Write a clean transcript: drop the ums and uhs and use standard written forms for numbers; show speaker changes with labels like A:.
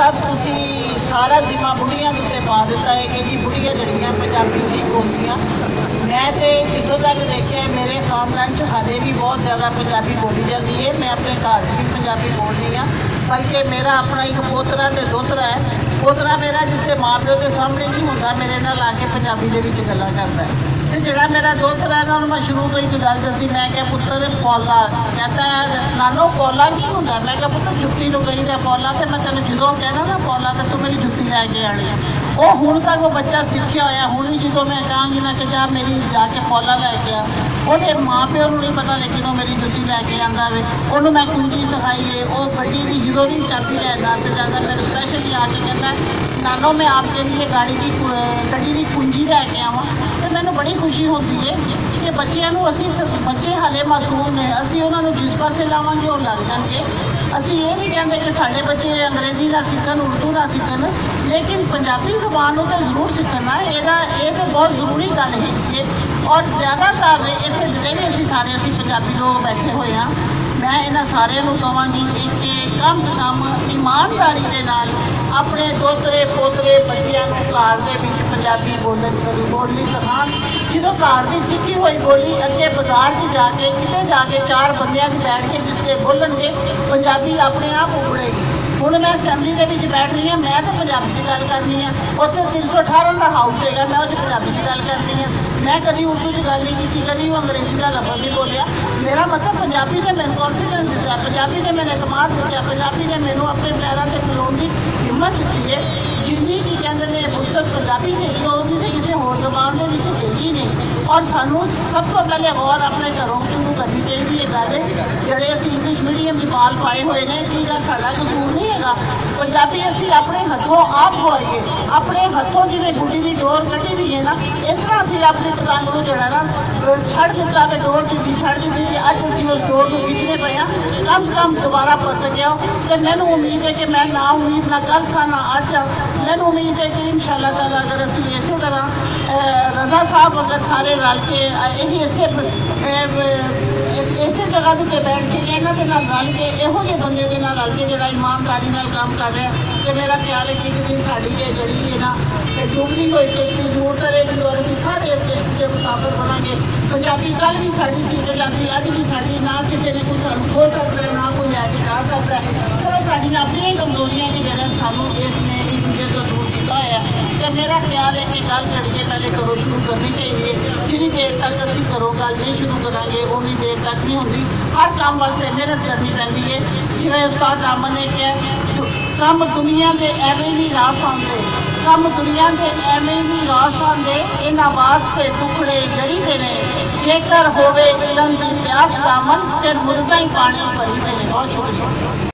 A: साहब तुसी सारा जिम्मा बुढ़िया के उत्ते पा दिता है कि जी बुढ़िया जड़ियाँ पंजाबी नहीं बोलदियाँ। मैं तो जितों तक देखिए मेरे खानदान हाले भी बहुत ज़्यादा पंजाबी बोली जाती है। मैं अपने घर भी पंजाबी बोल रही हाँ, बल्कि मेरा अपना एक पोतरा तो दोतरा है। पोतरा मेरा जिसके माँ प्यो के सामने नहीं होता मेरे नाल आके पंजाबी दे विच गल्लां करदा है। तो जिहड़ा मेरा दोतरा है ना मैं शुरू तो ही गल दसी, मैं क्या पुत्तर पौला कहता है नानो पौला की होंदा। मैं क्या पुत्तर जुत्ती नूं कही दा पौला, तो मैं तेन जो कहना ना पौला तो तू मेरी जुत्ती लैके आनी है। वो हुण तक वो बच्चा सीखिया होया, हुण भी जो मैं कहांगी ना कि जा मेरी जाके पौला लैके आ, ਉਹਦੇ माँ प्यो को नहीं पता लेकिन वो मेरी जुत्ती लैके आंदा वे। ਉਹਨੂੰ मैं कुंजी सिखाई है, वो बड़ी भी जो भी चाबी लैंदा ते जांदा मेरे स्पैशली आके कहता नानो मैं आपके लिए गाड़ी की गड्डी की कुंजी लैके आवां। तो मैनूं बड़ी खुशी होती है कि बच्चों को असी बच्चे हाले मासूम ने, असी उन्होंने जिस पासे लावांगे वो लग जाएंगे। असी ये नहीं कहते कि साढ़े बच्चे अंग्रेजी ना सीखन उर्दू ना सीखन, लेकिन पंजाबी जबान तो जरूर सीखना है। ये तो बहुत जरूरी गल है। और ज़्यादातर इतने जितने भी असी सारे असी पंजाबी लोग बैठे हुए हैं, मैं इन्होंने सारे कहांगी कि कम से कम ईमानदारी के नाल अपने दोतरे पोतरे बच्चों को घर के पंजाबी बोलनी सिखान। जो घर की सीखी हुई बोली अगे बाजार से जाके कितने जाके चार बंदियां बैठ के जिसके बोलणगे पंजाबी अपने आप उभरेगी। हुण मैं असैम्बली के बैठ रही हाँ, मैं तो पंजाबी से गल करनी है। उत्थे 318 का हाउस है, मैं उस पंजाबी से गल करनी है। मैं कभी उर्दू च गल नहीं की, कभी अंग्रेजी का लफ्ज़ नहीं बोलिया। मेरा मतलब पंजाबी ने मैंने कॉन्फिडेंस दिता, पंजाबी ने मैंने एतमाद दिता, पंजाबी ने मैंने अपने पैरों से खलोण की हिम्मत दी है। जिंदी की कहते हैं फुर्सत पंजाबी से होगी तो किसी होर जबान के विच देगी नहीं। और सानू सब तो पहले गौर अपने घरों शुरू करनी चाहिए। ये गल जड़े असी इंग्लिश मीडियम की बाल पाए हुए हैं, ये गल साडा कसूर नहीं है। पंजाबी असी अपने हथों आप होइए, अपने हथों जिवें गुड्डी की डोर कटी दी है ना, इस तरह असी अपनी पतंग को जो है ना छड़ दिता कि डोर ढिली छड़ दी। अज असी उस डोर को खिंचने पे हाँ, कम से कम दोबारा परत गया। तो मैनू उम्मीद है कि मैं ना उम्मीद ना कल सा ना अज, मैनू उम्मीद है कि इंशाअल्लाह ताला अगर असी इस तरह रजा साहब अगर सारे रल के इसे जगह के बैठ के इन्हों के नाल रल के इहो जे बंदे के नाल रल के जो ईमानदारी नाल काम कर रहे हैं, तो मेरा ख्याल है कि एक दिन साड़ी ये जड़ी है ना डुबली हुई किश्ती जरूर करेगी और असी सारे इस किश्ती के मुसाफिर बनांगे। पंजाबी कल भी साड़ी सी पंजाबी अज भी साड़ी, ना किसी ने कुछ सानू खो सकता है ना कोई लैके जा सकता है। सिर्फ साड़ियाँ अपनी कमजोरियां की जगह सानू इसने एक दूसरे को दूर किया है। तो मेरा ख्याल है कि गल छड़िए पहले घरों शुरू करनी चाहिए। जिनी देर तक असी घरों गल नहीं शुरू करांगे उन्नी देर तक नहीं होंगी। हर काम वास्ते मेहनत करनी पैंदी है। जिवें उस्ताद रामन ने कहा कम दुनिया के एवें नहीं रास आंदे, कम दुनिया के एवें नहीं रास आंदे, इन्हां वास्ते टुकड़े जड़ी दे ने। जेकर होवे इलम दी प्यास दामन ते मुर्दा ही पानी भरी दे ने। बहुत शुक्रिया।